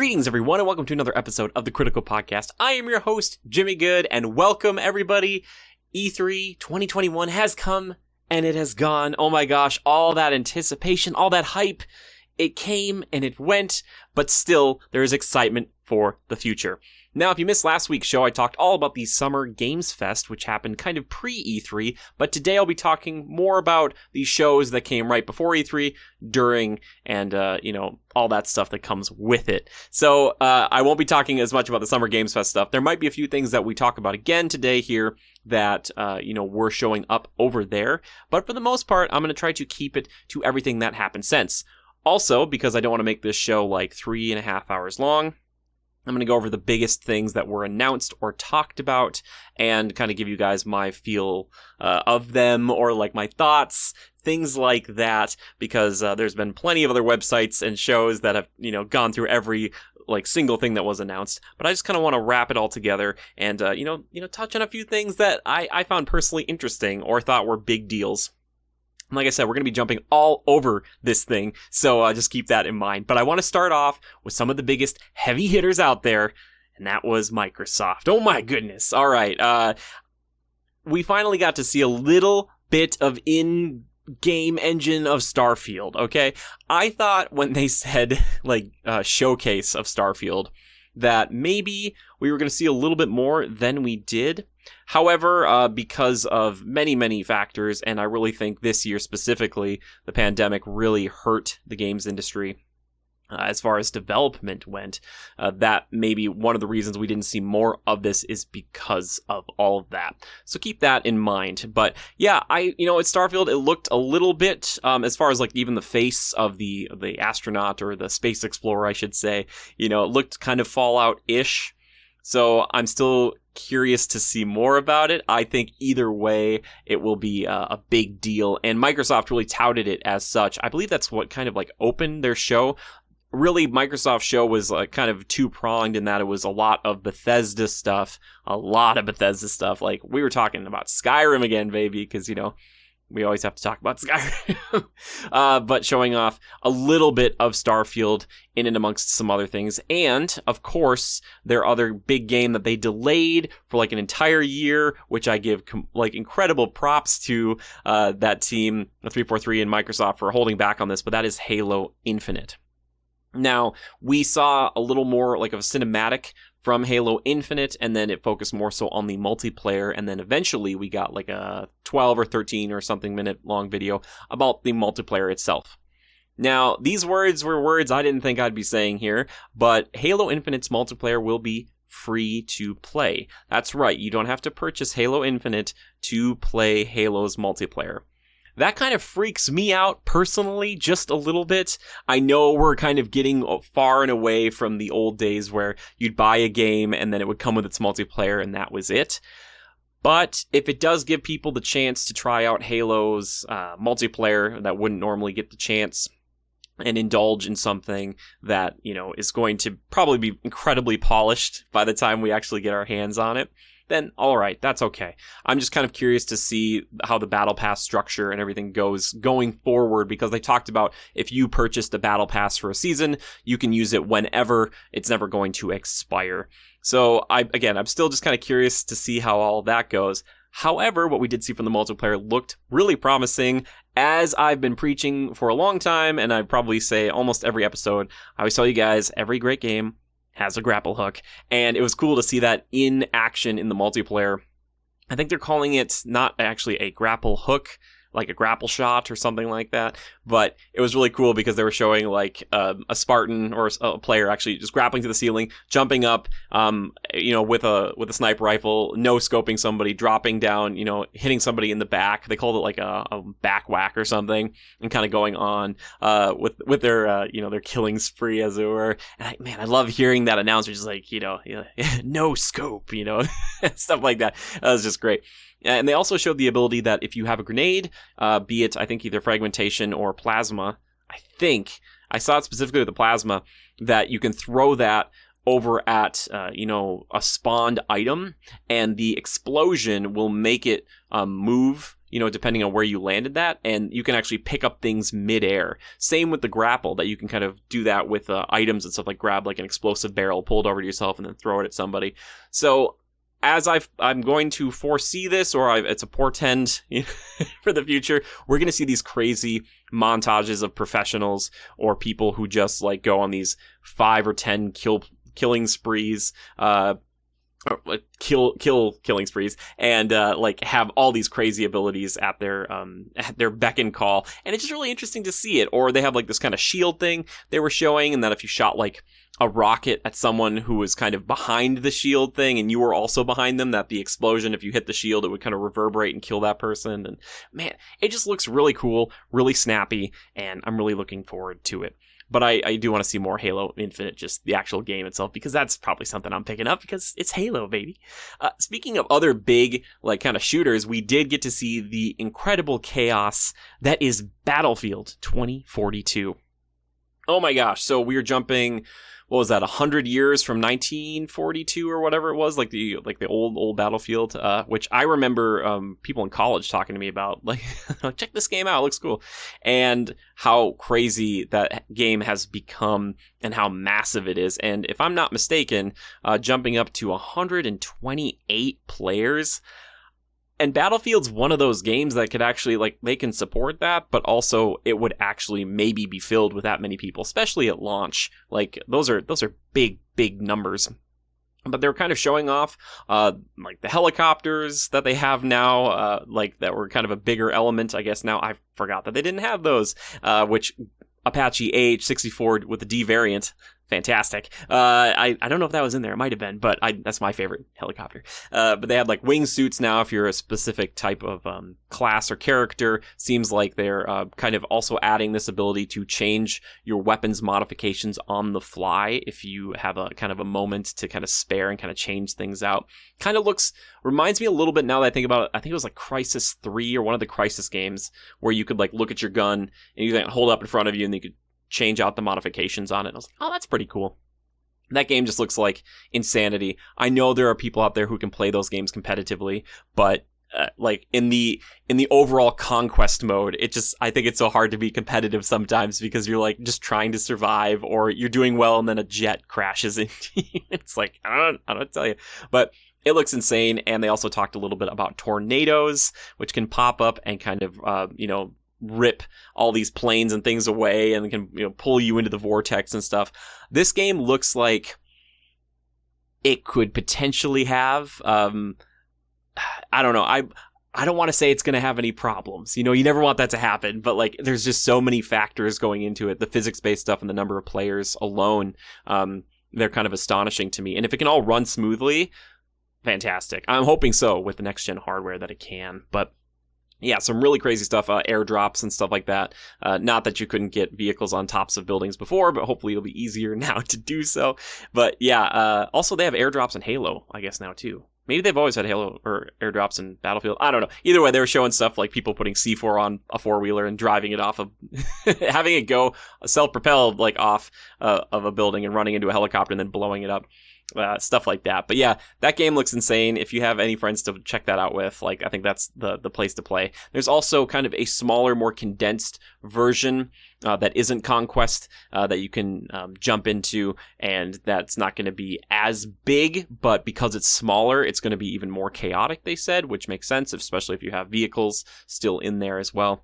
Greetings, everyone, and welcome to another episode of the Critical Podcast. I am your host, Jimmy Good, and welcome, everybody. E3 2021 has come, and it has gone. Oh my gosh, all that anticipation, all that hype, it came and it went, but still, there is excitement for the future. Now, if you missed last week's show, I talked all about the Summer Games Fest, which happened kind of pre-E3, but today I'll be talking more about the shows that came right before E3, during, and, all that stuff that comes with it. So, I won't be talking as much about the Summer Games Fest stuff. There might be a few things that we talk about again today here that, were showing up over there, but for the most part, I'm going to try to keep it to everything that happened since. Also, because I don't want to make this show like 3.5 hours long, I'm going to go over the biggest things that were announced or talked about and kind of give you guys my feel of them or like my thoughts, things like that, because there's been plenty of other websites and shows that have, gone through every like single thing that was announced. But I just kind of want to wrap it all together and, touch on a few things that I found personally interesting or thought were big deals. Like I said, we're going to be jumping all over this thing, so just keep that in mind. But I want to start off with some of the biggest heavy hitters out there, and that was Microsoft. Oh my goodness. All right. We finally got to see a little bit of in-game engine of Starfield, okay? I thought when they said, showcase of Starfield, that maybe we were going to see a little bit more than we did. However, because of many, many factors, and I really think this year specifically, the pandemic really hurt the games industry as far as development went. That maybe one of the reasons we didn't see more of this is because of all of that. So keep that in mind. But yeah, at Starfield, it looked a little bit, as far as like even the face of the astronaut or the space explorer, I should say, it looked kind of Fallout-ish. So I'm still curious to see more about it. I think either way, it will be a big deal. And Microsoft really touted it as such. I believe that's what kind of like opened their show. Really, Microsoft's show was kind of two-pronged in that it was a lot of Bethesda stuff. Like, we were talking about Skyrim again, baby, because, we always have to talk about Skyrim. But showing off a little bit of Starfield in and amongst some other things. And, of course, their other big game that they delayed for like an entire year, which I give incredible props to that team, 343 and Microsoft, for holding back on this, but that is Halo Infinite. Now, we saw a little more like of a cinematic from Halo Infinite, and then it focused more so on the multiplayer, and then eventually we got like a 12 or 13 or something minute long video about the multiplayer itself. Now, these words were words I didn't think I'd be saying here, but Halo Infinite's multiplayer will be free to play. That's right, you don't have to purchase Halo Infinite to play Halo's multiplayer. That kind of freaks me out personally just a little bit. I know we're kind of getting far and away from the old days where you'd buy a game and then it would come with its multiplayer and that was it. But if it does give people the chance to try out Halo's multiplayer that wouldn't normally get the chance and indulge in something that, is going to probably be incredibly polished by the time we actually get our hands on it, then all right, that's okay. I'm just kind of curious to see how the Battle Pass structure and everything goes going forward, because they talked about if you purchased a Battle Pass for a season, you can use it whenever. It's never going to expire. So I'm still just kind of curious to see how all that goes. However, what we did see from the multiplayer looked really promising. As I've been preaching for a long time, and I probably say almost every episode, I always tell you guys, every great game has a grapple hook, and it was cool to see that in action in the multiplayer. I think they're calling it not actually a grapple hook, like a grapple shot or something like that, but it was really cool because they were showing like a Spartan or a player actually just grappling to the ceiling, jumping up, with a sniper rifle, no scoping somebody, dropping down, hitting somebody in the back. They called it like a back whack or something, and kind of going on with their their killing spree, as it were. And I love hearing that announcer just like no scope, stuff like that. That was just great. And they also showed the ability that if you have a grenade, be it, I think, either fragmentation or plasma, I think, I saw it specifically with the plasma, that you can throw that over at, a spawned item, and the explosion will make it move, depending on where you landed that, and you can actually pick up things midair. Same with the grapple, that you can kind of do that with items and stuff, like grab like an explosive barrel, pull it over to yourself, and then throw it at somebody. So as I'm going to foresee this, or it's a portend for the future, we're going to see these crazy montages of professionals or people who just like go on these 5 or 10 killing sprees, killing sprees, and like have all these crazy abilities at their beck and call, and it's just really interesting to see it. Or they have like this kind of shield thing they were showing, and that if you shot like a rocket at someone who was kind of behind the shield thing and you were also behind them, that the explosion, if you hit the shield, it would kind of reverberate and kill that person. And man, it just looks really cool, really snappy, and I'm really looking forward to it. But I do want to see more Halo Infinite, just the actual game itself, because that's probably something I'm picking up, because it's Halo, baby. Speaking of other big, like, kind of shooters, we did get to see the incredible chaos that is Battlefield 2042. Oh my gosh, so we are jumping, what was that, 100 years from 1942 or whatever it was, like the old Battlefield, which I remember people in college talking to me about, like, check this game out, it looks cool, and how crazy that game has become and how massive it is. And if I'm not mistaken, jumping up to 128 players. And Battlefield's one of those games that could actually, like, they can support that, but also it would actually maybe be filled with that many people, especially at launch. Like, those are big, big numbers. But they're kind of showing off, like, the helicopters that they have now, like, that were kind of a bigger element, I guess. Now, I forgot that they didn't have those, which Apache AH-64 with the D variant, fantastic. I don't know if that was in there. It might have been, but that's my favorite helicopter. But they had like wingsuits now if you're a specific type of class or character. Seems like they're kind of also adding this ability to change your weapons modifications on the fly if you have a kind of a moment to kind of spare and kind of change things out. Kind of reminds me a little bit, now that I think about it, I think it was like Crysis 3 or one of the Crysis games where you could like look at your gun and you can hold up in front of you and you could change out the modifications on it. And I was like, oh, that's pretty cool. That game just looks like insanity. I know there are people out there who can play those games competitively, but like in the overall conquest mode, I think it's so hard to be competitive sometimes because you're like just trying to survive, or you're doing well and then a jet crashes into you. It's like, I don't tell you, but it looks insane. And they also talked a little bit about tornadoes, which can pop up and kind of, rip all these planes and things away and can pull you into the vortex and stuff. This game looks like it could potentially have I don't know, I don't want to say it's going to have any problems. You never want that to happen, but like there's just so many factors going into it. The physics-based stuff and the number of players alone, they're kind of astonishing to me. And if it can all run smoothly, fantastic. I'm hoping so with the next gen hardware that it can, but yeah, some really crazy stuff, airdrops and stuff like that. Not that you couldn't get vehicles on tops of buildings before, but hopefully it'll be easier now to do so. But yeah, also they have airdrops in Halo, I guess now too. Maybe they've always had Halo or airdrops in Battlefield. I don't know. Either way, they were showing stuff like people putting C4 on a four-wheeler and driving it off of, having it go self-propelled like off of a building and running into a helicopter and then blowing it up. Stuff like that. But yeah, that game looks insane. If you have any friends to check that out with, like, I think that's the place to play. There's also kind of a smaller, more condensed version that isn't Conquest that you can jump into, and that's not going to be as big, but because it's smaller, it's going to be even more chaotic, they said, which makes sense, especially if you have vehicles still in there as well.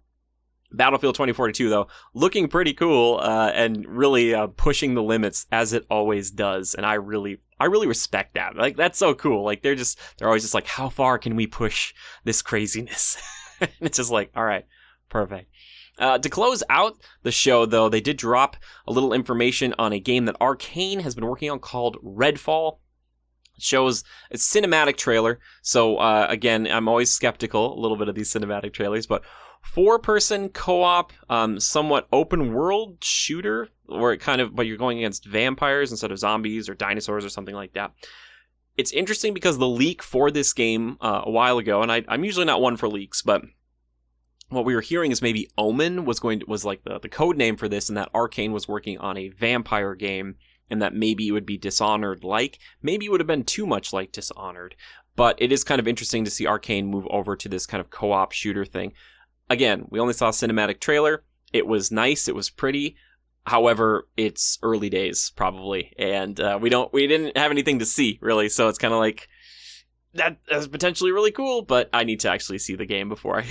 Battlefield 2042, though, looking pretty cool and really pushing the limits as it always does, and I really respect that. Like, that's so cool. Like, they're always just like, how far can we push this craziness? And it's just like, all right, perfect. To close out the show, though, they did drop a little information on a game that Arcane has been working on called Redfall. It shows a cinematic trailer. So, again, I'm always skeptical a little bit of these cinematic trailers, but 4-person co-op, somewhat open world shooter, but you're going against vampires instead of zombies or dinosaurs or something like that. It's interesting because the leak for this game a while ago, and I'm usually not one for leaks, but what we were hearing is maybe Omen was like the code name for this, and that Arcane was working on a vampire game and that maybe it would be Dishonored-like. Maybe it would have been too much like Dishonored. But it is kind of interesting to see Arcane move over to this kind of co-op shooter thing. Again, we only saw a cinematic trailer. It was nice. It was pretty. However, it's early days, probably. And we didn't have anything to see, really. So it's kind of like, that's potentially really cool, but I need to actually see the game before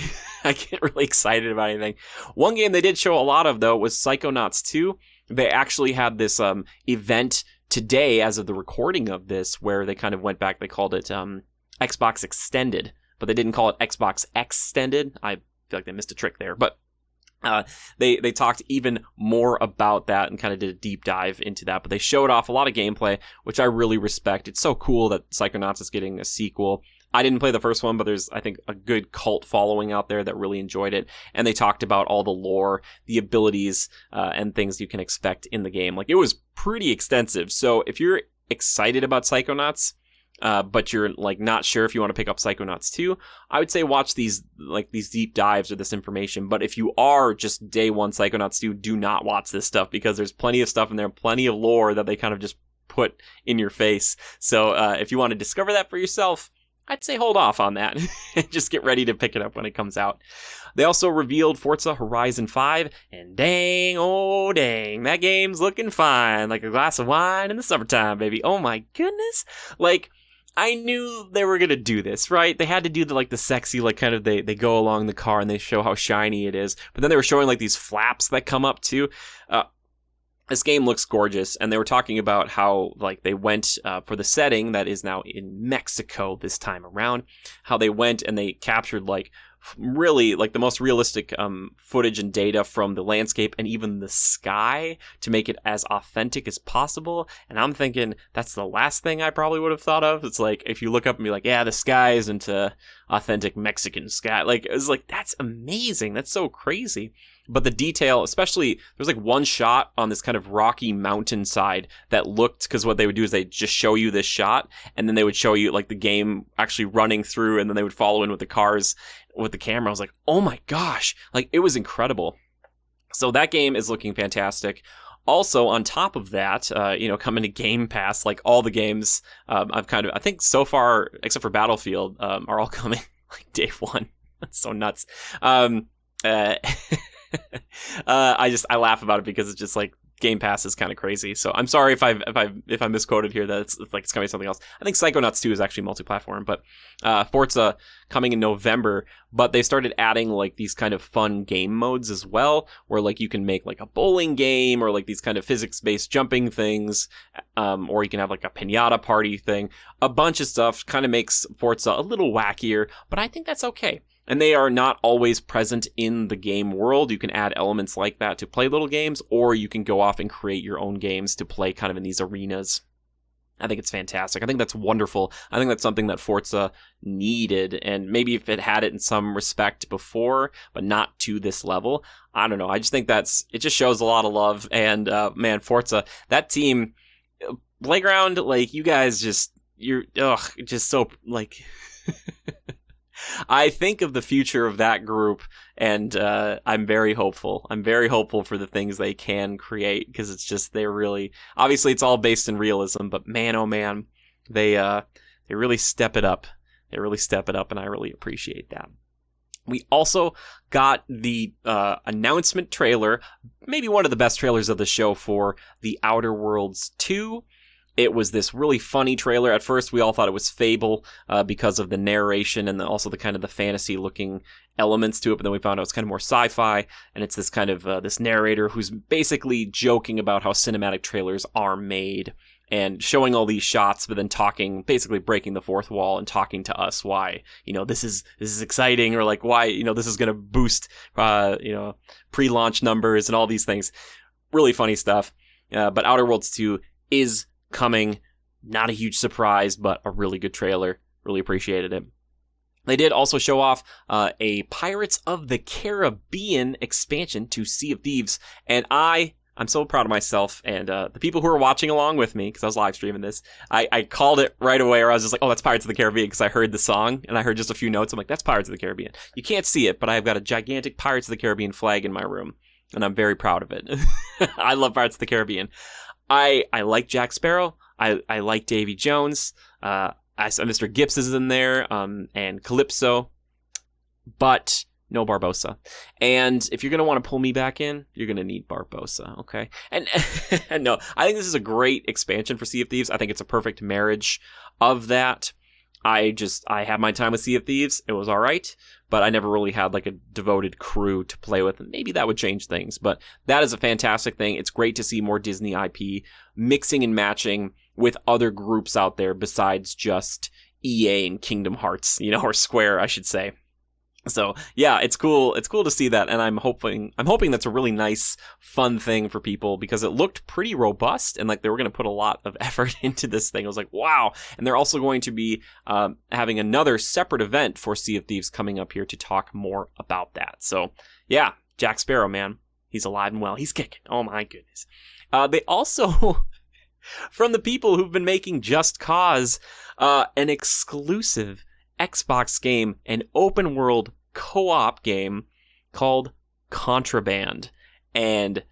I get really excited about anything. One game they did show a lot of, though, was Psychonauts 2. They actually had this event today, as of the recording of this, where they kind of went back. They called it Xbox Extended, but they didn't call it Xbox Extended. I feel like they missed a trick there, but they talked even more about that and kind of did a deep dive into that. But they showed off a lot of gameplay, which I really respect. It's so cool that Psychonauts is getting a sequel. I didn't play the first one, but there's, I think, a good cult following out there that really enjoyed it. And they talked about all the lore, the abilities, and things you can expect in the game. Like, it was pretty extensive. So if you're excited about Psychonauts, but you're like not sure if you want to pick up Psychonauts 2, I would say watch these deep dives or this information. But if you are just day one Psychonauts 2, do not watch this stuff, because there's plenty of stuff in there, plenty of lore that they kind of just put in your face. So if you want to discover that for yourself, I'd say hold off on that and just get ready to pick it up when it comes out. They also revealed Forza Horizon 5, and dang, oh dang, that game's looking fine, like a glass of wine in the summertime, baby. Oh my goodness. Like, I knew they were going to do this, right? They had to do the sexy, like, kind of, they go along the car and they show how shiny it is. But then they were showing, like, these flaps that come up, too. This game looks gorgeous, and they were talking about how, like, they went for the setting that is now in Mexico this time around, how they went and they captured, like, really, like, the most realistic footage and data from the landscape and even the sky to make it as authentic as possible. And I'm thinking that's the last thing I probably would have thought of. It's like, if you look up and be like, yeah, the sky isn't authentic Mexican sky. Like, it was like, that's amazing. That's so crazy. But the detail, especially, there's like one shot on this kind of rocky mountainside that looked, because what they would do is they just show you this shot, and then they would show you like the game actually running through, and then they would follow in with the cars with the camera. I was like, oh my gosh, like, it was incredible. So that game is looking fantastic. Also, on top of that, coming to Game Pass, like all the games I think so far, except for Battlefield, are all coming like day one. That's so nuts. I laugh about it because it's just like Game Pass is kind of crazy. So I'm sorry if I misquoted here that it's coming to something else. I think Psychonauts 2 is actually multi-platform, but Forza coming in November. But they started adding like these kind of fun game modes as well, where like you can make like a bowling game or like these kind of physics-based jumping things, or you can have like a piñata party thing. A bunch of stuff kind of makes Forza a little wackier, but I think that's okay. And they are not always present in the game world. You can add elements like that to play little games, or you can go off and create your own games to play kind of in these arenas. I think it's fantastic. I think that's wonderful. I think that's something that Forza needed, and maybe if it had it in some respect before, but not to this level. I don't know. I just think it just shows a lot of love. And man, Forza, that team, Playground, like, you guys just so, like... I think of the future of that group, and I'm very hopeful. I'm very hopeful for the things they can create, because it's just, they're really, obviously it's all based in realism, but man, oh man, they really step it up. They really step it up, and I really appreciate that. We also got the announcement trailer, maybe one of the best trailers of the show, for The Outer Worlds 2. It was this really funny trailer. At first, we all thought it was Fable because of the narration and also the kind of the fantasy-looking elements to it. But then we found out it's kind of more sci-fi, and it's this kind of this narrator who's basically joking about how cinematic trailers are made and showing all these shots, but then talking, basically breaking the fourth wall and talking to us why, this is exciting, or like why, this is going to boost, pre-launch numbers and all these things. Really funny stuff. But Outer Worlds 2 is coming. Not a huge surprise, but a really good trailer. Really appreciated it. They did also show off a Pirates of the Caribbean expansion to Sea of Thieves, and I'm so proud of myself and the people who are watching along with me, because I was live streaming this. I called it right away, or I was just like, oh, that's Pirates of the Caribbean, because I heard the song, and I heard just a few notes. I'm like, that's Pirates of the Caribbean. You can't see it, but I've got a gigantic Pirates of the Caribbean flag in my room, and I'm very proud of it. I love Pirates of the Caribbean. I like Jack Sparrow. I like Davy Jones. I saw Mr. Gibbs is in there, and Calypso, but no Barbossa. And if you're going to want to pull me back in, you're going to need Barbossa, okay? And no, I think this is a great expansion for Sea of Thieves. I think it's a perfect marriage of that. I had my time with Sea of Thieves. It was all right, but I never really had like a devoted crew to play with. Maybe that would change things, but that is a fantastic thing. It's great to see more Disney IP mixing and matching with other groups out there besides just EA and Kingdom Hearts, or Square, I should say. So yeah, it's cool. It's cool to see that, and I'm hoping that's a really nice, fun thing for people because it looked pretty robust and like they were going to put a lot of effort into this thing. I was like, wow! And they're also going to be having another separate event for Sea of Thieves coming up here to talk more about that. So yeah, Jack Sparrow, man, he's alive and well. He's kicking. Oh my goodness. They also, from the people who've been making Just Cause, an exclusive Xbox game, an open world co-op game called Contraband. And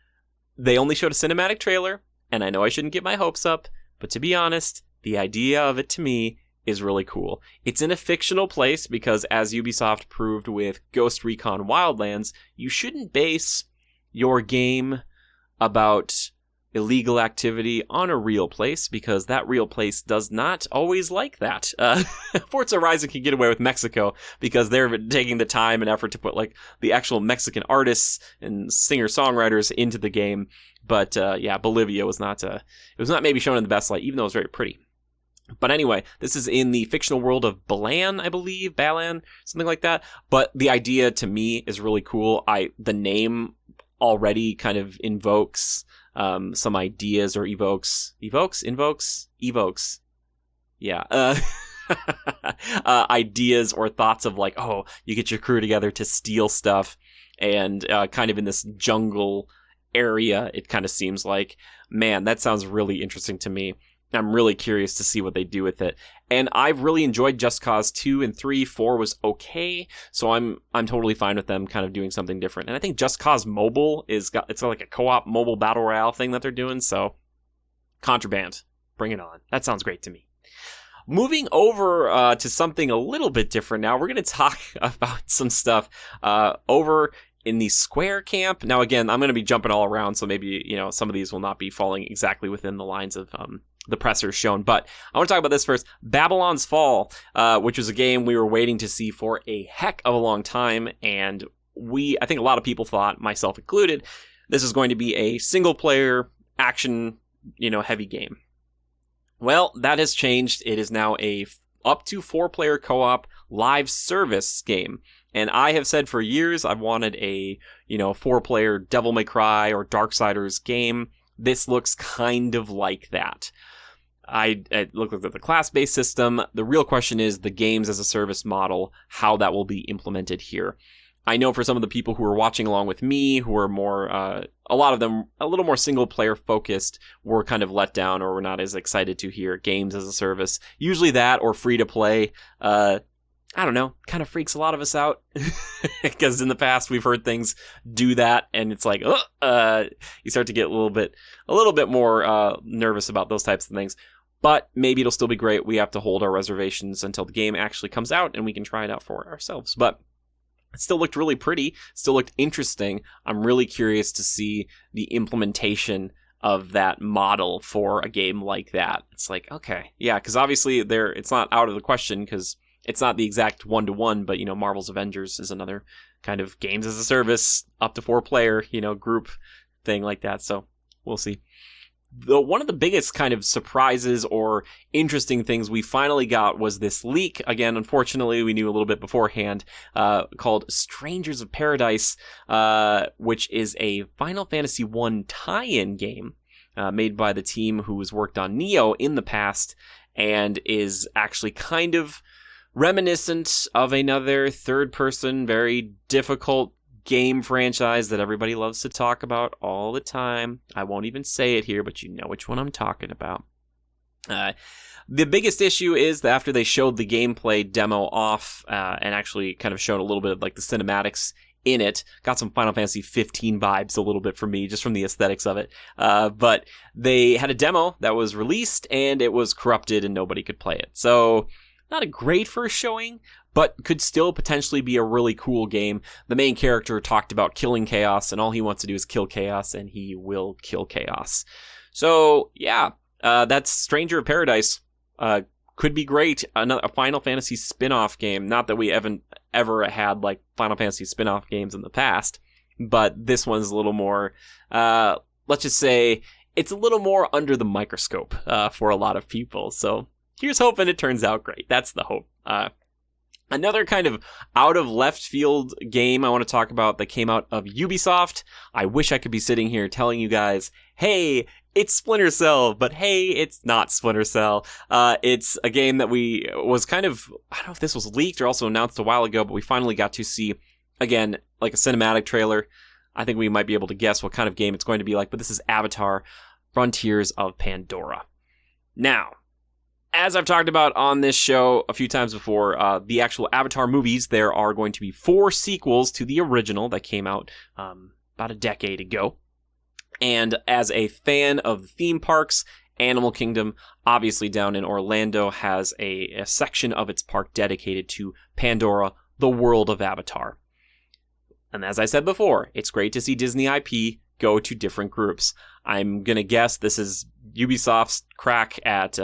they only showed a cinematic trailer, and I know I shouldn't get my hopes up, but to be honest, the idea of it to me is really cool. It's in a fictional place because, as Ubisoft proved with Ghost Recon Wildlands, you shouldn't base your game about illegal activity on a real place because that real place does not always like that. Forza Horizon can get away with Mexico because they're taking the time and effort to put like the actual Mexican artists and singer-songwriters into the game. But yeah, Bolivia was not maybe shown in the best light, even though it was very pretty. But anyway, this is in the fictional world of Balan, I believe, Balan, something like that. But the idea to me is really cool. The name already kind of invokes some ideas or evokes. Yeah. Ideas or thoughts of like, oh, you get your crew together to steal stuff and kind of in this jungle area, it kind of seems like. Man, that sounds really interesting to me. I'm really curious to see what they do with it. And I've really enjoyed Just Cause 2 and 3. 4 was okay, so I'm totally fine with them kind of doing something different. And I think Just Cause Mobile it's like a co-op mobile battle royale thing that they're doing, so Contraband, bring it on. That sounds great to me. Moving over to something a little bit different now, we're going to talk about some stuff over in the Square camp. Now, again, I'm going to be jumping all around, so maybe, some of these will not be falling exactly within the lines of the pressers shown. But I want to talk about this first. Babylon's Fall, which was a game we were waiting to see for a heck of a long time. And I think a lot of people thought, myself included, this is going to be a single-player action, heavy game. Well, that has changed. It is now a up to 4-player co-op live service game. And I have said for years I've wanted a, 4-player Devil May Cry or Darksiders game. This looks kind of like that. I looked at the class-based system. The real question is the games as a service model, how that will be implemented here. I know for some of the people who are watching along with me, who are more, a lot of them a little more single-player focused, were kind of let down or were not as excited to hear games as a service. Usually that or free-to-play, I don't know, kind of freaks a lot of us out because in the past we've heard things do that and it's like, you start to get a little bit more nervous about those types of things. But maybe it'll still be great. We have to hold our reservations until the game actually comes out and we can try it out for ourselves. But it still looked really pretty, still looked interesting. I'm really curious to see the implementation of that model for a game like that. It's like, okay, yeah, because obviously it's not out of the question because it's not the exact one-to-one, but, Marvel's Avengers is another kind of games as a service, up to 4-player, group thing like that. So we'll see. One of the biggest kind of surprises or interesting things we finally got was this leak. Again, unfortunately, we knew a little bit beforehand, called Strangers of Paradise, which is a Final Fantasy I tie-in game made by the team who's worked on Nioh in the past and is actually kind of reminiscent of another third-person, very difficult game franchise that everybody loves to talk about all the time. I won't even say it here, but you know which one I'm talking about. The biggest issue is that after they showed the gameplay demo off and actually kind of showed a little bit of like the cinematics in it. Got some Final Fantasy 15 vibes a little bit for me, just from the aesthetics of it. But they had a demo that was released, and it was corrupted, and nobody could play it. So, not a great first showing, but could still potentially be a really cool game. The main character talked about killing chaos, and all he wants to do is kill chaos, and he will kill chaos. So, yeah, that's Stranger of Paradise. Could be great. A Final Fantasy spin-off game. Not that we haven't ever had like Final Fantasy spin-off games in the past, but this one's a little more, let's just say, it's a little more under the microscope for a lot of people. So here's hoping it turns out great. That's the hope. Another kind of out of left field game I want to talk about that came out of Ubisoft. I wish I could be sitting here telling you guys, hey, it's Splinter Cell, but hey, it's not Splinter Cell. It's a game that was kind of, I don't know if this was leaked or also announced a while ago, but we finally got to see, again, like a cinematic trailer. I think we might be able to guess what kind of game it's going to be like, but this is Avatar: Frontiers of Pandora. Now, as I've talked about on this show a few times before, the actual Avatar movies, there are going to be 4 sequels to the original that came out about a decade ago. And as a fan of the theme parks, Animal Kingdom, obviously down in Orlando, has a section of its park dedicated to Pandora, the world of Avatar. And as I said before, it's great to see Disney IP go to different groups. I'm going to guess this is Ubisoft's crack at,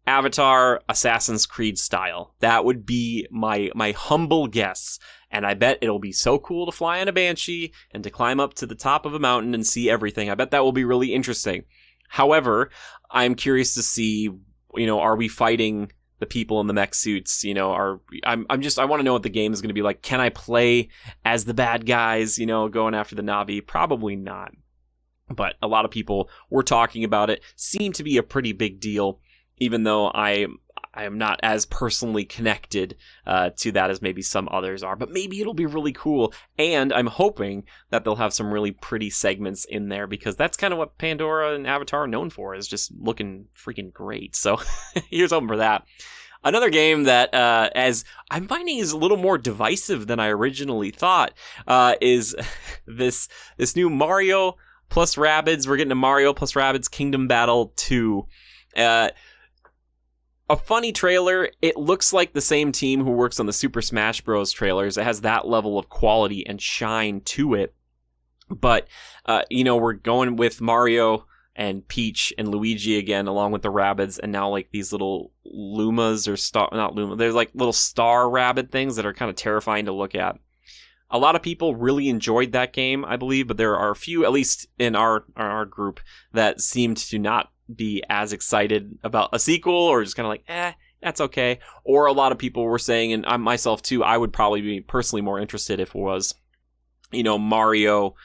Avatar Assassin's Creed style. That would be my humble guess. And I bet it'll be so cool to fly on a Banshee and to climb up to the top of a mountain and see everything. I bet that will be really interesting. However, I'm curious to see, are we fighting the people in the mech suits? I want to know what the game is going to be like. Can I play as the bad guys, going after the Na'vi? Probably not. But a lot of people were talking about it. Seemed to be a pretty big deal, even though I am not as personally connected to that as maybe some others are. But maybe it'll be really cool. And I'm hoping that they'll have some really pretty segments in there, because that's kind of what Pandora and Avatar are known for, is just looking freaking great. So here's hoping for that. Another game that, as I'm finding is a little more divisive than I originally thought, is this new Mario plus Rabbids. We're getting a Mario plus Rabbids Kingdom Battle 2. A funny trailer. It looks like the same team who works on the Super Smash Bros. Trailers. It has that level of quality and shine to it. But, we're going with Mario and Peach and Luigi again, along with the Rabbids, and now like these little Lumas or not Luma. There's like little star rabbit things that are kind of terrifying to look at. A lot of people really enjoyed that game, I believe, but there are a few, at least in our group, that seemed to not be as excited about a sequel, or just kind of like, that's okay. Or a lot of people were saying, and I myself too, I would probably be personally more interested if it was, Mario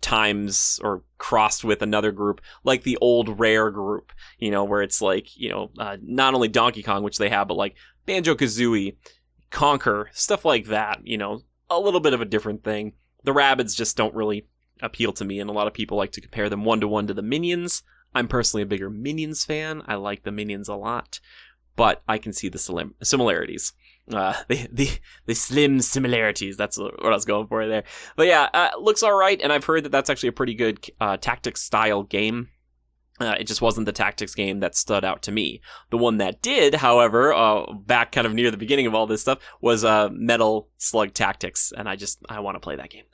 times or crossed with another group, like the old Rare group, where it's like, not only Donkey Kong, which they have, but like Banjo-Kazooie, Conker, stuff like that, a little bit of a different thing. The Rabbids just don't really appeal to me, and a lot of people like to compare them one-to-one to the Minions. I'm personally a bigger Minions fan. I like the Minions a lot, but I can see the similarities. The slim similarities. That's what I was going for there. But yeah, looks all right, and I've heard that that's actually a pretty good tactics style game. It just wasn't the tactics game that stood out to me. The one that did, however, back kind of near the beginning of all this stuff, was Metal Slug Tactics, and I want to play that game.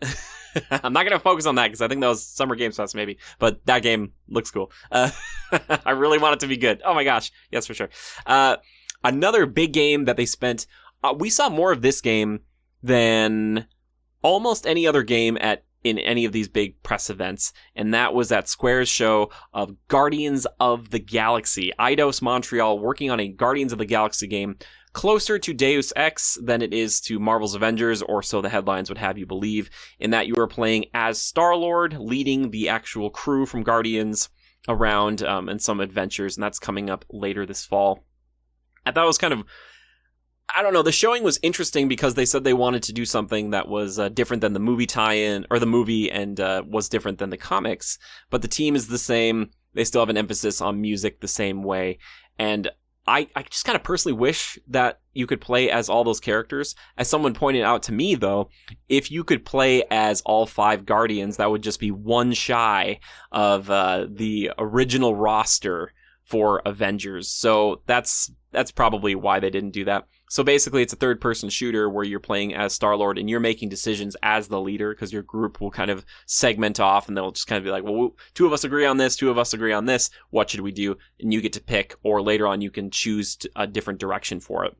I'm not going to focus on that because I think that was Summer Games Fest maybe, but that game looks cool. I really want it to be good. Oh my gosh, yes for sure. Another big game that they spent, we saw more of this game than almost any other game in any of these big press events, and that was at Square's show of Guardians of the Galaxy. Eidos Montreal working on a Guardians of the Galaxy game closer to Deus Ex than it is to Marvel's Avengers, or so the headlines would have you believe, in that you are playing as Star-Lord, leading the actual crew from Guardians around in some adventures, and that's coming up later this fall. I thought it was kind of, I don't know, the showing was interesting because they said they wanted to do something that was different than the movie tie-in, or the movie, and was different than the comics, but the team is the same. They still have an emphasis on music the same way, and I just kind of personally wish that you could play as all those characters. As someone pointed out to me, though, if you could play as all 5 Guardians, that would just be one shy of the original roster for Avengers. So that's probably why they didn't do that. So basically, it's a third-person shooter where you're playing as Star-Lord and you're making decisions as the leader, because your group will kind of segment off and they'll just kind of be like, well, 2 of us agree on this, 2 of us agree on this, what should we do? And you get to pick, or later on you can choose a different direction for it.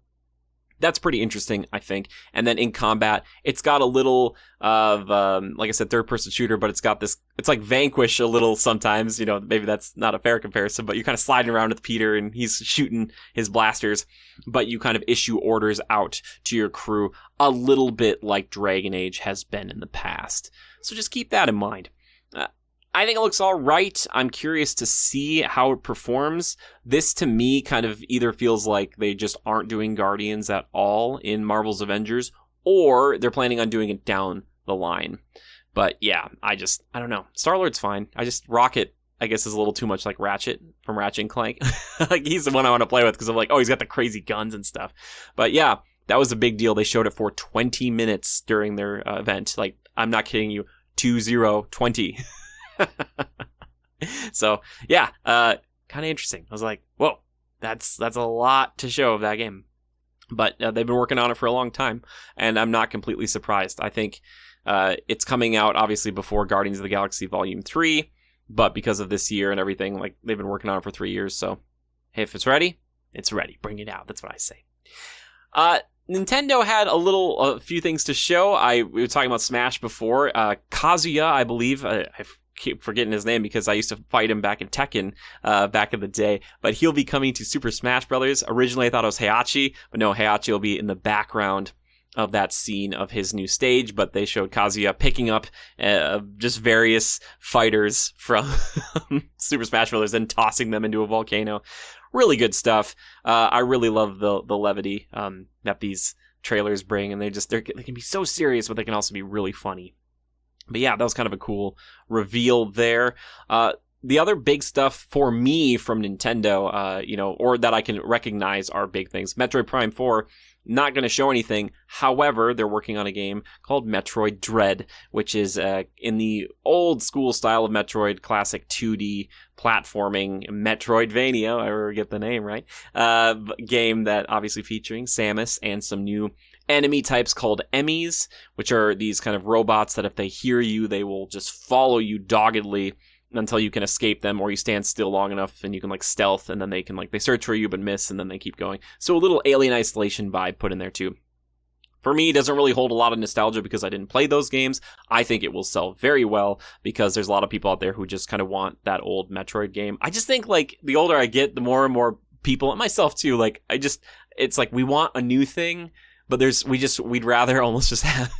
That's pretty interesting, I think. And then in combat, it's got a little of, like I said, third-person shooter, but it's got this, it's like Vanquish a little sometimes, maybe that's not a fair comparison, but you're kind of sliding around with Peter and he's shooting his blasters, but you kind of issue orders out to your crew a little bit like Dragon Age has been in the past. So just keep that in mind. I think it looks all right. I'm curious to see how it performs. This, to me, kind of either feels like they just aren't doing Guardians at all in Marvel's Avengers, or they're planning on doing it down the line. But yeah, I don't know. Star-Lord's fine. Rocket, I guess, is a little too much like Ratchet from Ratchet and Clank. Like, he's the one I want to play with because I'm like, oh, he's got the crazy guns and stuff. But yeah, that was a big deal. They showed it for 20 minutes during their event. Like, I'm not kidding you. 2020. So yeah, kind of interesting. I was like, whoa, that's a lot to show of that game. But they've been working on it for a long time, and I'm not completely surprised. I think it's coming out obviously before Guardians of the Galaxy Volume 3, but because of this year and everything, like, they've been working on it for 3 years. So hey, if it's ready, it's ready. Bring it out. That's what I say. Nintendo had a few things to show. We were talking about Smash before. Kazuya, I believe, I keep forgetting his name because I used to fight him back in Tekken back in the day, but he'll be coming to Super Smash Brothers. Originally I thought it was Heihachi, but no, Heihachi will be in the background of that scene of his new stage, but they showed Kazuya picking up just various fighters from Super Smash Brothers and tossing them into a volcano. Really good stuff. I really love the levity that these trailers bring, and they can be so serious, but they can also be really funny. But yeah, that was kind of a cool reveal there. The other big stuff for me from Nintendo, or that I can recognize are big things. Metroid Prime 4, not going to show anything. However, they're working on a game called Metroid Dread, which is in the old school style of Metroid, classic 2D platforming Metroidvania, I ever get the name right, game that obviously featuring Samus and some new enemy types called Emmys, which are these kind of robots that if they hear you, they will just follow you doggedly until you can escape them, or you stand still long enough and you can like stealth, and then they can they search for you but miss, and then they keep going. So a little Alien Isolation vibe put in there too. For me, it doesn't really hold a lot of nostalgia because I didn't play those games. I think it will sell very well because there's a lot of people out there who just kind of want that old Metroid game. I just think the older I get, the more and more people, and myself too, it's like we want a new thing, but we'd rather almost just have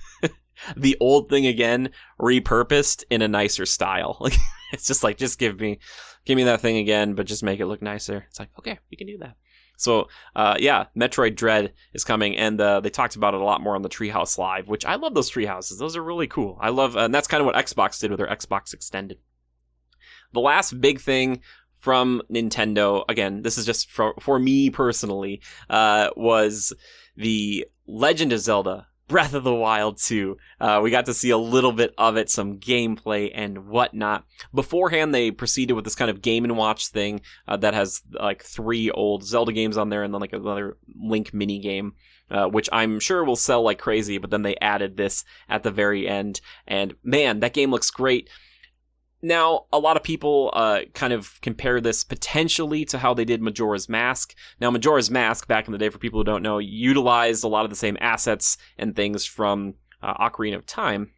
the old thing again repurposed in a nicer style. Like, it's just like, just give me that thing again, but just make it look nicer. It's like, okay, we can do that. So, yeah, Metroid Dread is coming, and they talked about it a lot more on the Treehouse Live, which I love those Treehouses. Those are really cool. I love, and that's kind of what Xbox did with their Xbox Extended. The last big thing from Nintendo, again, this is just for me personally, was the Legend of Zelda Breath of the Wild 2. We got to see a little bit of it, some gameplay and whatnot. Beforehand, they proceeded with this kind of Game & Watch thing that has like 3 old Zelda games on there and then like another Link mini game, which I'm sure will sell like crazy, but then they added this at the very end. And man, that game looks great. Now, a lot of people kind of compare this potentially to how they did Majora's Mask. Now, Majora's Mask, back in the day, for people who don't know, utilized a lot of the same assets and things from Ocarina of Time,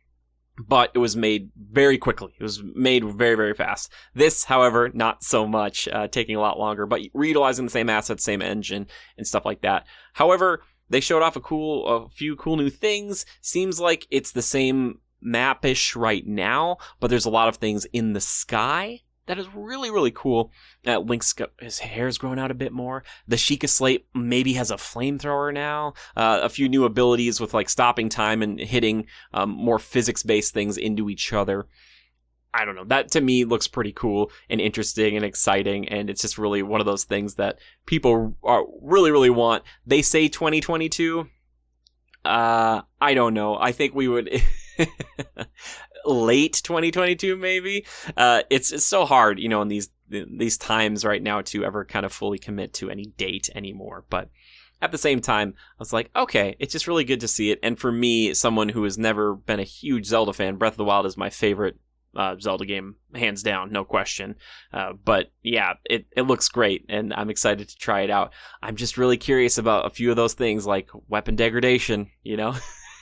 but it was made very quickly. It was made very, very fast. This, however, not so much, taking a lot longer, but reutilizing the same assets, same engine, and stuff like that. However, they showed off a few cool new things. Seems like it's the same map-ish right now, but there's a lot of things in the sky that is really, really cool. Link's his hair's growing out a bit more. The Sheikah Slate maybe has a flamethrower now. A few new abilities with like stopping time and hitting more physics-based things into each other. I don't know. That to me looks pretty cool and interesting and exciting, and it's just really one of those things that people really, really want. They say 2022. I don't know. I think we would late 2022 maybe. It's so hard, in these times right now to ever kind of fully commit to any date anymore. But at the same time, I was like, okay, it's just really good to see it. And for me, someone who has never been a huge Zelda fan, Breath of the Wild is my favorite Zelda game, hands down, no question. But yeah, it looks great, and I'm excited to try it out. I'm just really curious about a few of those things, like weapon degradation,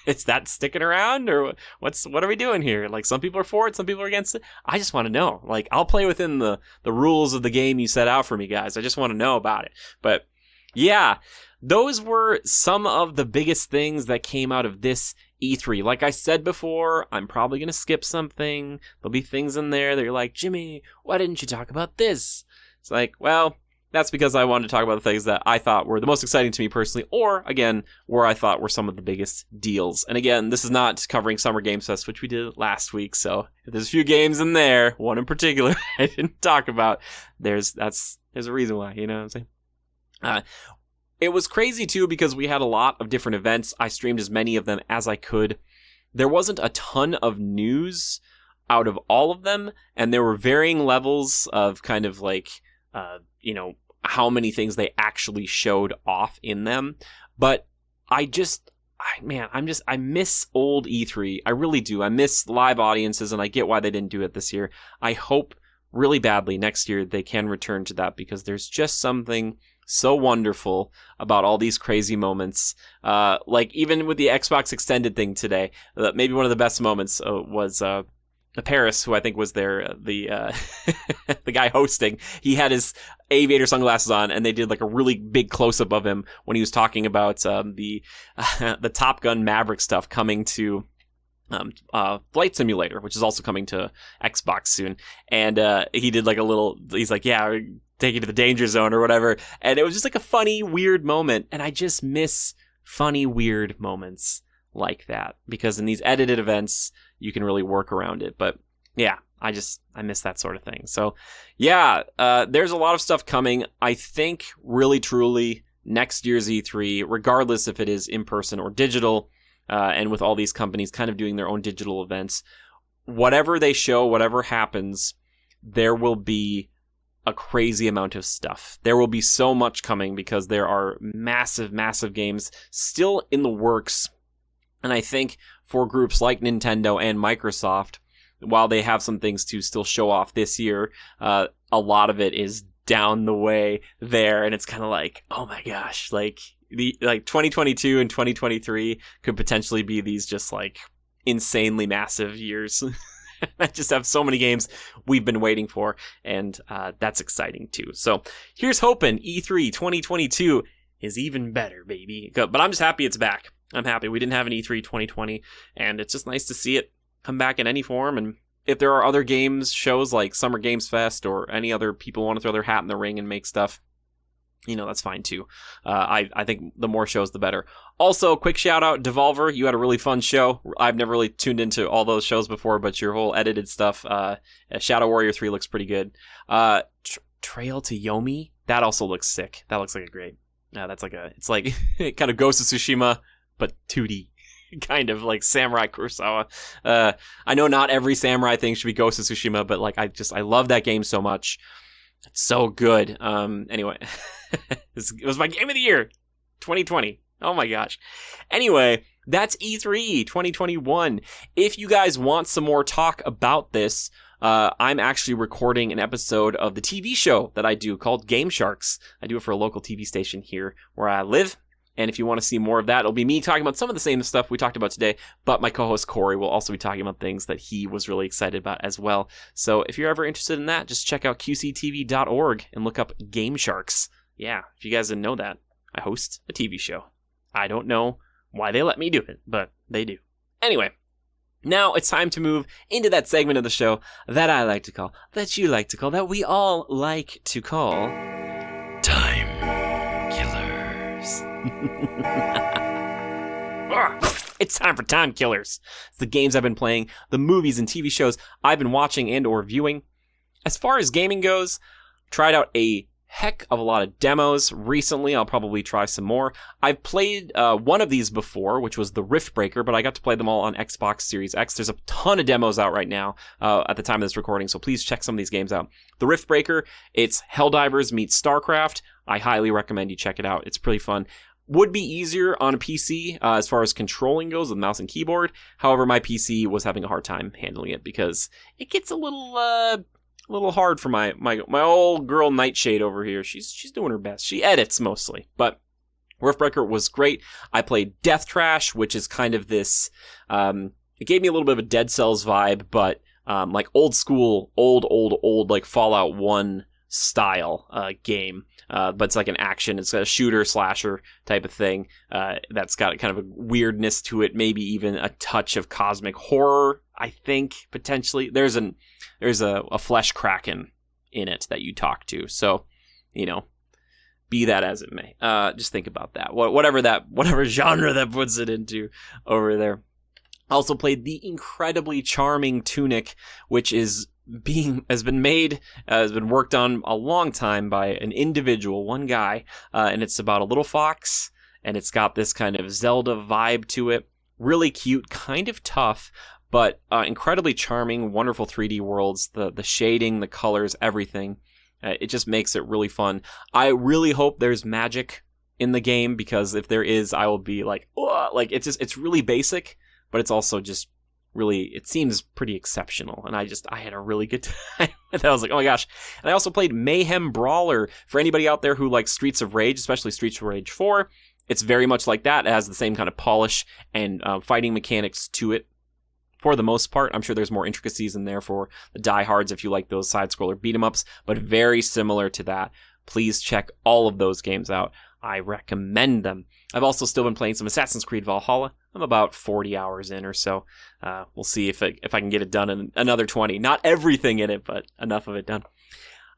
Is that sticking around, or what are we doing here? Like, some people are for it, some people are against it. I just want to know. Like, I'll play within the rules of the game you set out for me, guys. I just want to know about it. But yeah, those were some of the biggest things that came out of this E3. Like I said before, I'm probably going to skip something. There'll be things in there that you're like, Jimmy, why didn't you talk about this? It's like, well, that's because I wanted to talk about the things that I thought were the most exciting to me personally, or, again, where I thought were some of the biggest deals. And again, this is not covering Summer Games Fest, which we did last week, so if there's a few games in there, one in particular I didn't talk about, there's a reason why, you know what I'm saying? It was crazy, too, because we had a lot of different events. I streamed as many of them as I could. There wasn't a ton of news out of all of them, and there were varying levels of kind of like, how many things they actually showed off in them. But I miss old E3. I really do. I miss live audiences, and I get why they didn't do it this year. I hope really badly next year they can return to that, because there's just something so wonderful about all these crazy moments. Like, even with the Xbox Extended thing today, maybe one of the best moments was Paris, who I think was there, the guy hosting. He had his aviator sunglasses on, and they did like a really big close-up of him when he was talking about the Top Gun Maverick stuff coming to Flight Simulator, which is also coming to Xbox soon. And he did like he's like, yeah, take you to the danger zone or whatever. And it was just like a funny, weird moment. And I just miss funny, weird moments like that, because in these edited events, you can really work around it. But yeah, I miss that sort of thing. So yeah, there's a lot of stuff coming. I think really, truly next year's E3, regardless if it is in person or digital, and with all these companies kind of doing their own digital events, whatever they show, whatever happens, there will be a crazy amount of stuff. There will be so much coming, because there are massive, massive games still in the works. And I think for groups like Nintendo and Microsoft, while they have some things to still show off this year, a lot of it is down the way there. And it's kind of like, oh my gosh, like 2022 and 2023 could potentially be these just like insanely massive years. I just have so many games we've been waiting for, and that's exciting too. So here's hoping E3 2022 is even better, baby. But I'm just happy it's back. I'm happy we didn't have an E3 2020, and it's just nice to see it come back in any form. And if there are other games, shows like Summer Games Fest, or any other people want to throw their hat in the ring and make stuff, that's fine too. I think the more shows, the better. Also, quick shout out, Devolver. You had a really fun show. I've never really tuned into all those shows before, but your whole edited stuff, Shadow Warrior 3 looks pretty good. Trail to Yomi, that also looks sick. That looks like a great. It's like it kind of Ghost of Tsushima, but 2D. Kind of like Samurai Kurosawa. I know not every samurai thing should be Ghost of Tsushima, but like I love that game so much. It's so good. Anyway, it was my game of the year, 2020. Oh my gosh. Anyway, that's E3 2021. If you guys want some more talk about this, I'm actually recording an episode of the TV show that I do called Game Sharks. I do it for a local TV station here where I live. And if you want to see more of that, it'll be me talking about some of the same stuff we talked about today, but my co-host Corey will also be talking about things that he was really excited about as well. So if you're ever interested in that, just check out qctv.org and look up Game Sharks. Yeah, if you guys didn't know that, I host a TV show. I don't know why they let me do it, but they do. Anyway, now it's time to move into that segment of the show that I like to call, that you like to call, that we all like to call Time Killers. It's time for Time Killers. It's the games I've been playing, the movies and TV shows I've been watching and or viewing. As far as gaming goes, tried out a heck of a lot of demos recently. I'll probably try some more. I've played one of these before, which was the Riftbreaker, but I got to play them all on Xbox Series X. There's a ton of demos out right now at the time of this recording, so please check some of these games out. The Riftbreaker, it's Helldivers meets StarCraft. I highly recommend you check it out. It's pretty fun. Would be easier on a PC as far as controlling goes with mouse and keyboard. However, my PC was having a hard time handling it because it gets a little hard for my old girl Nightshade over here. She's doing her best. She edits mostly, but Riftbreaker was great. I played Death Trash, which is kind of this. It gave me a little bit of a Dead Cells vibe, but like old school, old like Fallout 1 style game. But it's like an action. It's a shooter slasher type of thing. That's got kind of a weirdness to it. Maybe even a touch of cosmic horror. I think potentially there's a flesh kraken in it that you talk to. So, be that as it may. Just think about that. Whatever genre that puts it into over there. Also played the incredibly charming Tunic, which has been worked on a long time by an individual, one guy, and it's about a little fox, and it's got this kind of Zelda vibe to it. Really cute, kind of tough, but incredibly charming, wonderful 3D worlds, the shading, the colors, everything. It just makes it really fun. I really hope there's magic in the game, because if there is, I will be like, oh, like it's really basic, but it's also just really, it seems pretty exceptional, and I had a really good time. I was like, oh my gosh. And I also played Mayhem Brawler. For anybody out there who likes Streets of Rage, especially Streets of Rage 4, it's very much like that. It has the same kind of polish and fighting mechanics to it. For the most part, I'm sure there's more intricacies in there for the diehards if you like those side-scroller beat-em-ups, but very similar to that. Please check all of those games out. I recommend them. I've also still been playing some Assassin's Creed Valhalla. I'm about 40 hours in or so. We'll see if I can get it done in another 20. Not everything in it, but enough of it done.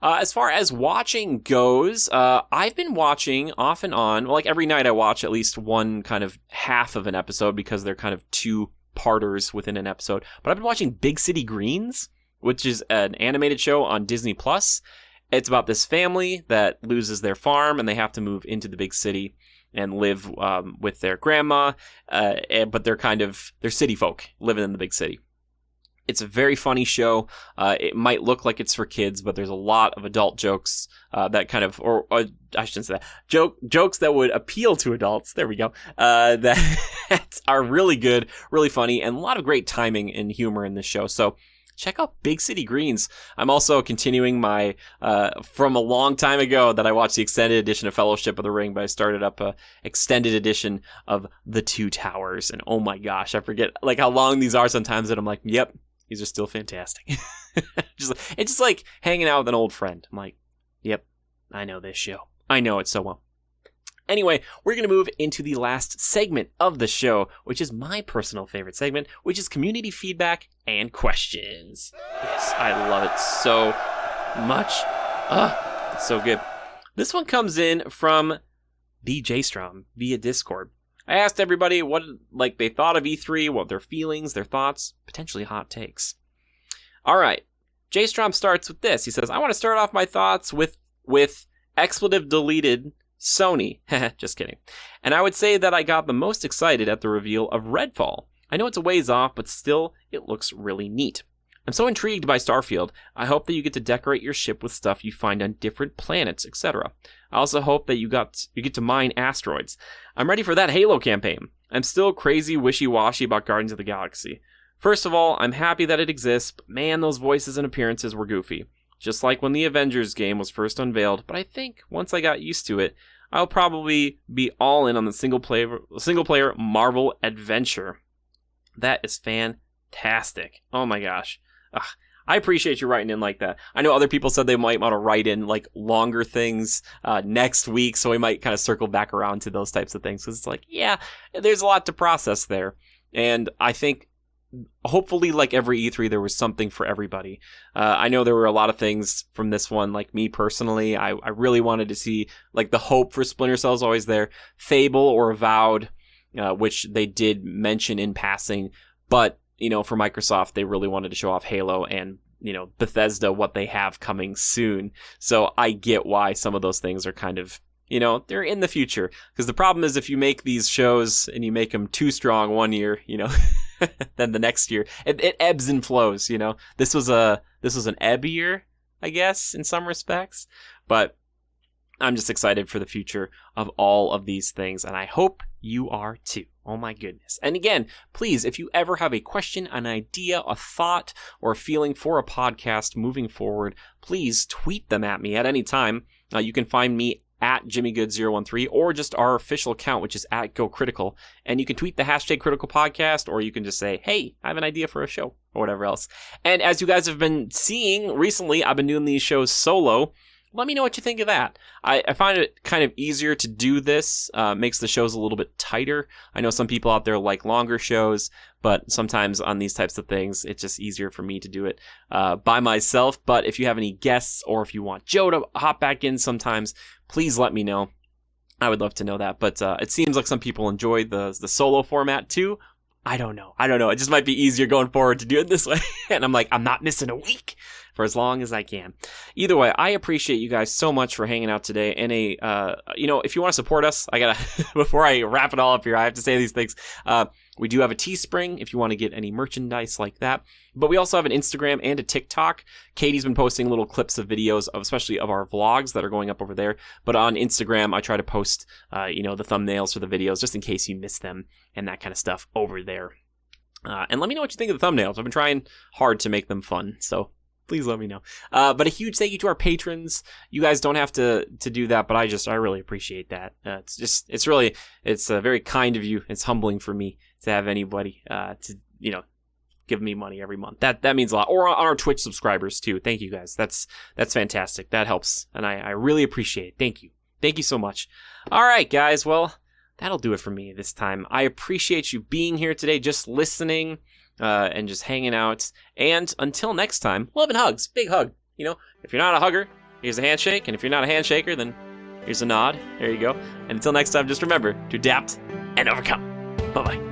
As far as watching goes, I've been watching off and on. Like every night I watch at least one kind of half of an episode, because they're kind of two-parters within an episode. But I've been watching Big City Greens, which is an animated show on Disney+. It's about this family that loses their farm and they have to move into the big city and live with their grandma, but they're city folk living in the big city. It's a very funny show. It might look like it's for kids, but there's a lot of adult jokes that kind of, or I shouldn't say that, jokes that would appeal to adults. There we go. That are really good, really funny, and a lot of great timing and humor in this show. So check out Big City Greens. I'm also continuing my, from a long time ago that I watched the extended edition of Fellowship of the Ring, but I started up a extended edition of The Two Towers. And oh my gosh, I forget like how long these are sometimes, and I'm like, yep, these are still fantastic. It's just like hanging out with an old friend. I'm like, yep, I know this show. I know it so well. Anyway, we're going to move into the last segment of the show, which is my personal favorite segment, which is community feedback and questions. Yes, I love it so much. It's so good. This one comes in from BJ Strom via Discord. I asked everybody what they thought of E3, what their feelings, their thoughts, potentially hot takes. All right. J Strom starts with this. He says, I want to start off my thoughts with expletive deleted Sony. Just kidding. And I would say that I got the most excited at the reveal of Redfall. I know it's a ways off, but still, it looks really neat. I'm so intrigued by Starfield. I hope that you get to decorate your ship with stuff you find on different planets, etc. I also hope that you get to mine asteroids. I'm ready for that Halo campaign. I'm still crazy wishy-washy about Guardians of the Galaxy. First of all, I'm happy that it exists, but man, those voices and appearances were goofy. Just like when the Avengers game was first unveiled, but I think once I got used to it, I'll probably be all in on the single player Marvel adventure. That is fantastic. Oh my gosh. I appreciate you writing in like that. I know other people said they might want to write in like longer things next week, so we might kind of circle back around to those types of things, because it's like, yeah, there's a lot to process there. And I think hopefully, like every E3, there was something for everybody. I know there were a lot of things from this one, like me personally. I really wanted to see, like, the hope for Splinter Cell is always there. Fable or Avowed, which they did mention in passing. But, for Microsoft, they really wanted to show off Halo and, Bethesda, what they have coming soon. So I get why some of those things are kind of, they're in the future. Because the problem is if you make these shows and you make them too strong one year, then the next year, it ebbs and flows, This was an ebb year, I guess, in some respects. But I'm just excited for the future of all of these things, and I hope you are too. Oh my goodness. And again, please, if you ever have a question, an idea, a thought, or a feeling for a podcast moving forward, please tweet them at me at any time. You can find me at JimmyGood013 or just our official account, which is at GoCritical. And you can tweet the hashtag Critical Podcast, or you can just say, hey, I have an idea for a show, or whatever else. And as you guys have been seeing recently, I've been doing these shows solo. Let me know what you think of that. I find it kind of easier to do this, makes the shows a little bit tighter. I know some people out there like longer shows, but sometimes on these types of things, it's just easier for me to do it by myself. But if you have any guests, or if you want Joe to hop back in sometimes, please let me know. I would love to know that. But it seems like some people enjoy the solo format too. I don't know. It just might be easier going forward to do it this way. And I'm like, I'm not missing a week for as long as I can. Either way, I appreciate you guys so much for hanging out today. And if you want to support us, I gotta, before I wrap it all up here, I have to say these things. We do have a Teespring if you want to get any merchandise like that. But we also have an Instagram and a TikTok. Katie's been posting little clips of videos, especially of our vlogs that are going up over there. But on Instagram, I try to post, the thumbnails for the videos just in case you miss them and that kind of stuff over there. And let me know what you think of the thumbnails. I've been trying hard to make them fun, so please let me know. But a huge thank you to our patrons. You guys don't have to do that, but I really appreciate that. It's very kind of you. It's humbling for me to have anybody to give me money every month. That means a lot. Or on our Twitch subscribers too. Thank you guys. That's fantastic. That helps, and I really appreciate it. Thank you so much. All right, guys. Well, that'll do it for me this time. I appreciate you being here today, just listening. And just hanging out. And until next time, love and hugs. Big hug. If you're not a hugger, here's a handshake. And if you're not a handshaker, then here's a nod. There you go. And until next time, just remember to adapt and overcome. Bye-bye.